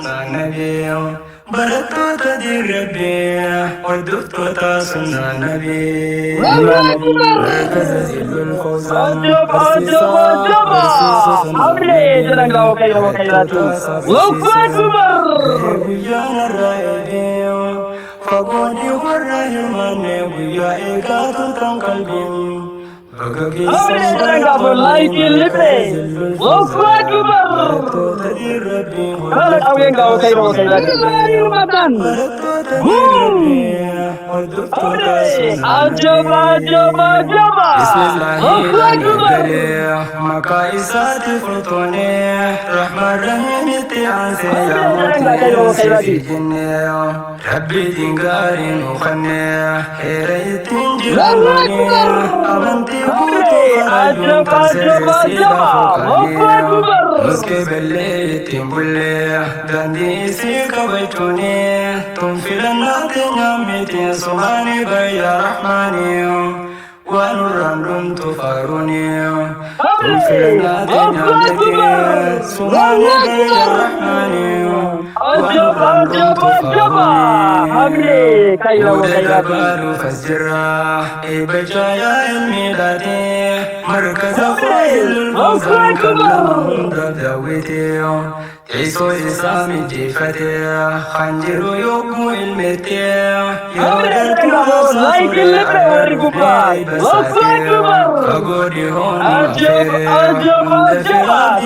sunnah nabi barattu tadirabbi warduftu ta sunnah nabi markaz zilul fawzan Jaba Amre jalan gawo kairatu Allahu Akbar guyana raide fagodi warrahmane guya ekatu tankalbin Amre jalan gawo laikin libre Allahu Akbar Kala kawen gawo kairatu Mari matan Jaba Bismillahirrahmanirrahim maka isati furtone rahman rahim tianse ya moti jinne rabbi dingarin ukhanne heraitin jirani amanti buto farajun tansesila fukani muske belle timbulle gandi isi kabaituni tumfilanna tenyamiti sumani baya rahmani ونرندم تفارني تغفرنا تنعمتي سبحان بي الرحمن ونرندم تفارني وددبار فالزرع بجايا الميلادي مركز فايل الفوزان كلهم دبدويتي عيسو إسامي جيفتي خنجر يوم المتي يا ودرك Like a libre goodbye. فقولي هون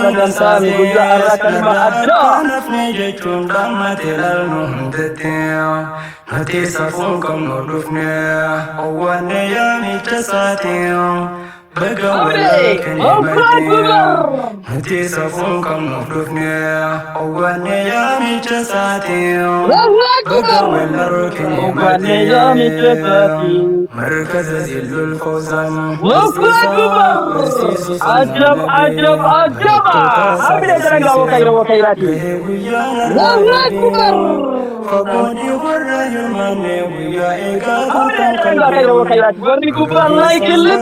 Sadansan guyara kalma adda. نفني جيتون رحمة الالمهندتي نتي صفونكم نردفني أولي يامي تساتي بقى ولا كلمتي نتي صفونكم نردفني أولي يامي تساتي بقى ولا كلمتي مركز زل الفوزان عجب أبدا جرى وكيراتي الله أكبر فقولي والرحمن ويا أبدا جرى وكيراتي ورني كبر لايك اللي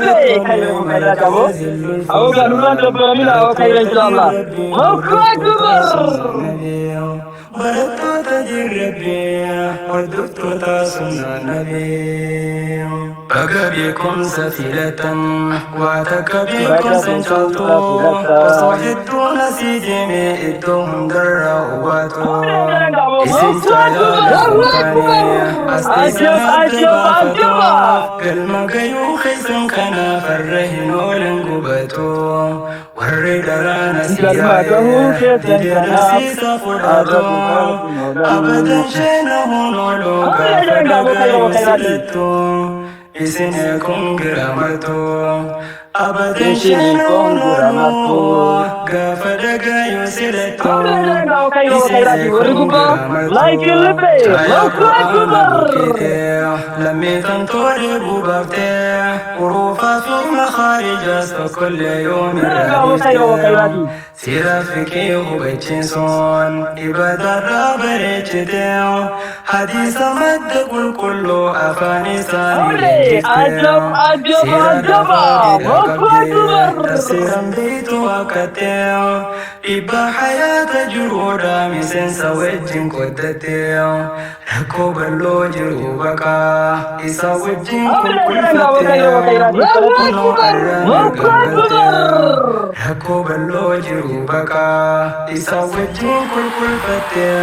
كيراتي أو كانوا نبغى منها وكيرا إن شاء الله الله أكبر بلدت تجربي وردت تاسنا نبي بقى بكم سفيلة واتك بكم سنشلتو وصحدت نسيجني إدهم درعواتو اسم جلال أستيسنا تبافتو قلمك يوخيسن كان فرهن ولنقبتو ورد رانا سيايا تجر سيسا فراتو أبدا شينه نولو غافر سلتو إسنكم غرامتو أبدا شينه نولو غافر سلتو لايك اللي لم تنطر بوبتي وروفا في مخارج كل يوم رابطي سيرا فيكي وبيتشنسون إبادة رابريتشتي حديث مد كل كله أفاني ساني عجب تسيرا بيت وكتي إبا حياة جرودا مسن سوجين كودتي ركوب اللوجر وبكا إسا وجين كل ركوب اللوجر وبكا إسا وجين كل فتي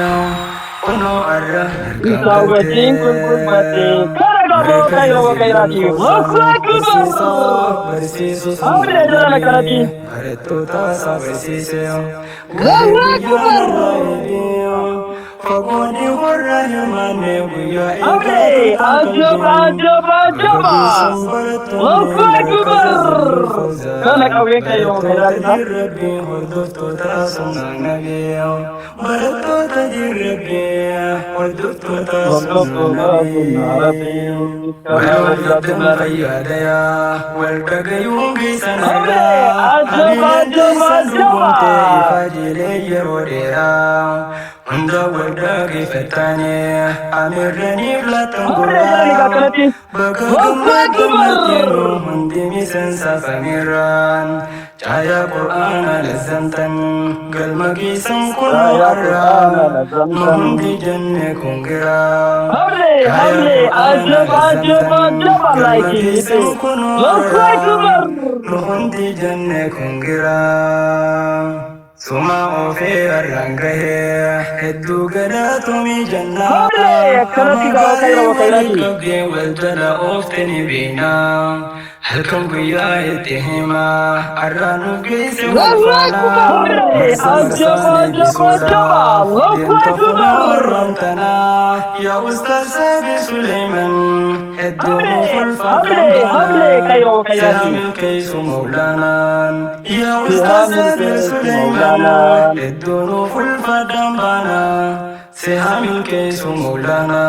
ونو أره إسا وجين كل فتي وكيراتي الله أكبر أبدا جرى كراتي الله أكبر فقولي والرحمن ويا أبدا عجب الله أكبر كانك أوين كيراتي ربي وردت تاسنا نبي بردت ربي وردت تاسنا نبي والولد مقياديا والبقى يومي سنبا عجب فاجلي يروديا hunda waldagi fatani amirani flatangura Allahu Akbar. hundi misan safamiran cahaya Quran lazamtan galmagi sangkuran mundi janne kungira Hamle ajab Allah ikilite Allahu Akbar. mundi janne kungira Suma ofe arrangahe heddu gada tumi janna Kanati gawa kairati kabge waljala ofte ni bina halkan guya ittihima arranu gise walfana Allahu Akbar. rantana ya ustaz sabi Sulaiman heddu Hamle kairati سهام كيس مولانا يا أستاذ سليمان الدنوف الفدم بنا سهام كيس مولانا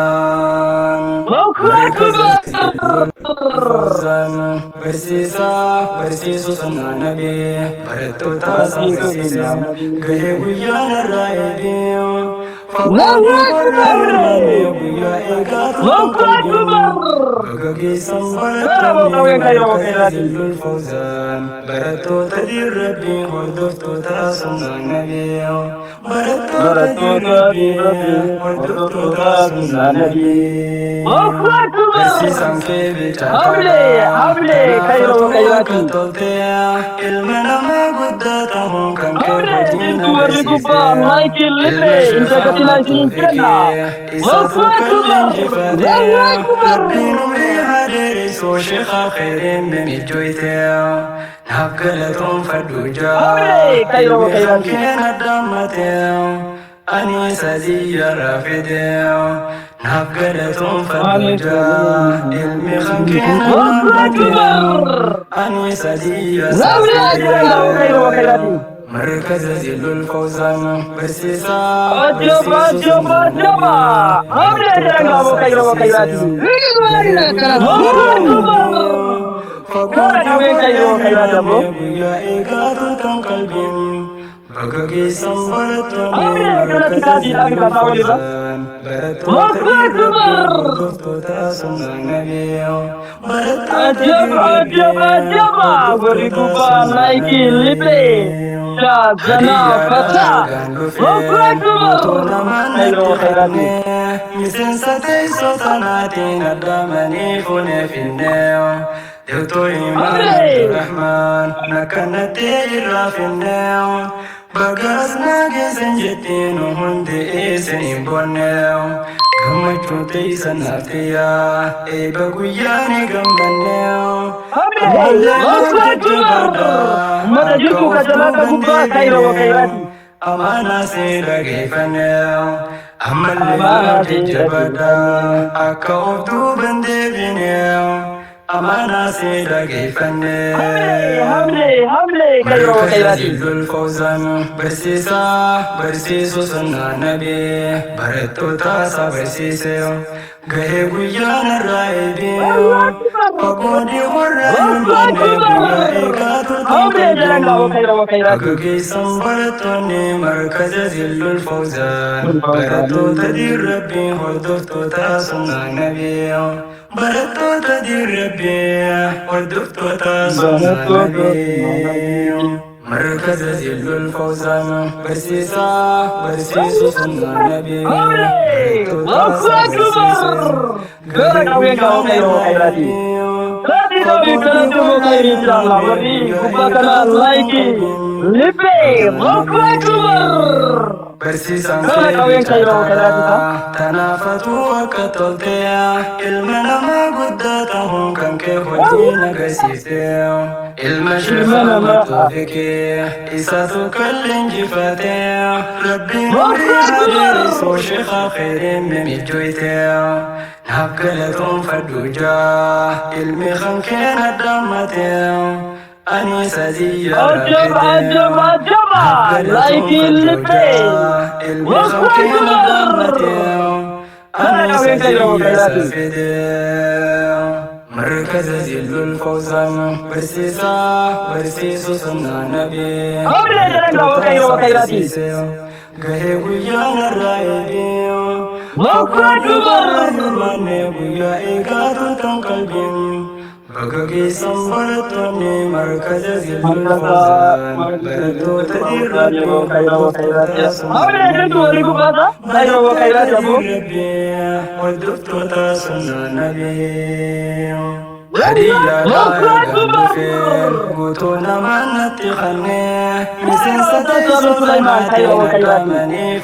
برسيسو سنة نبي برتو تاسا برسيسا قيه ويانا الرائدين Allahu Akbar. بقي صنبرت الفوزان برتو تدير ربي وردفت تاسم النبي برتو تدير ربي وردفت تاسم النبي برسيسان كيف Hamle kairati المنا ما قدتهم كان شيخا خيرين من الجويتين نقلتهم فدوجا كين الدمتين أني سزي رافدين نقلتهم فدوجا علمي خنكين الدمتين أني سزي رافدين مركز زل الفوزان برسيسا Bagagi sambaratun Dr. Iman Rahman nakanate irafindeo bagas nagesan jetino hunde esen imboneo gamachote isanatiya baguyani gambaneo amana se ragefanneo amalle jabada akautu bandevineo amana se ragefane مركز الفوزان برسيسو سنة نبي برتو تاسا برسيسيو غيه ويان الرائدين فقودي ورائن أغاقي سنبرتوني مركز زل الفوزان برتو تدير ربي وردفتو تاسنا نبي برتو تدير ربي وردفتو تاسنا نبي مركز زل الفوزان برسيسو سنة نبي Bersisan tanafatu wakatoltea ilmana maguddatahum kan ke hojina gasiftea ilma shifana matufike isatu kallin jifatea rabbi nuri hadiri so shekha khairin mimijoitea نقلتهم فدوجا ilmi khankena damatea أني سزي عجب لايك اللي المخوكين ضمتهم أني سزي مركز زل الفوزان برسيسو سنة نبي gahee guyyaan irraa Akbar. manne guyyaa eegaatu tan qalbiin bakka keessan barattoonni markaza zillul fawzaan barattoota dirrabbii hordoftoota hordoftoota sunnaa nabii hadiyaa gandufeen guutuu namanatti kannee miseensa teessoo lamaatiin addaamanii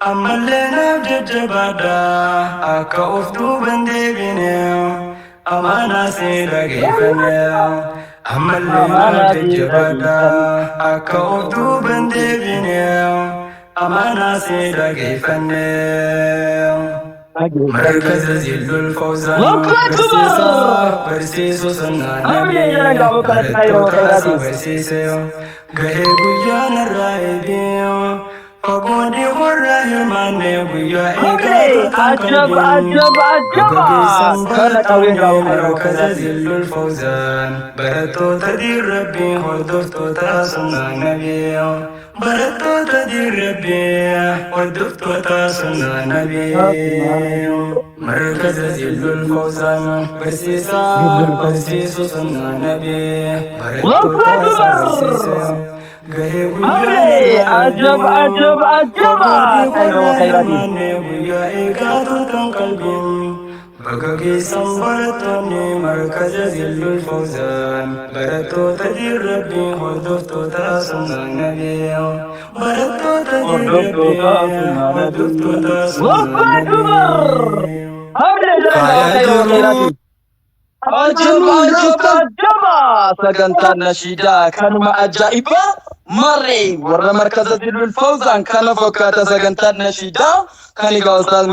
ammalleen jajjabaadha akka of duuban deebinee amaanaa seera geeffannee ammalleen jajjabaadha akka of duuban deebinee amaanaa seera geeffannee markaza zillul fawzaan barsiisuu sunnaa nabii barattoota barsiisee gahee guyyaan irraa eegee Pagodi warra himane guyyaa eegaatu tan qalbiin kana qawween markaza zillul fawzaan barattoota dirrabbii hordoftoota sunnaa nabii barattoota dirrabbii hordoftoota sunnaa nabii markaza zillul fawzaan barsiisuu sunnaa nabii barattoota barsiisee عجب عجب عجب بقى صبرتني مركز ذل الفوزان بردو تدير ربي هدفتو تاسم النبي بردو تدير ربي هدفتو تاسم النبي عجب sagantaan nashiidaa kanuma ajaa'iba marree warra markaza dilul fawzaan kana fakkaata sagantaan nashiidaa kan egaa ustaaz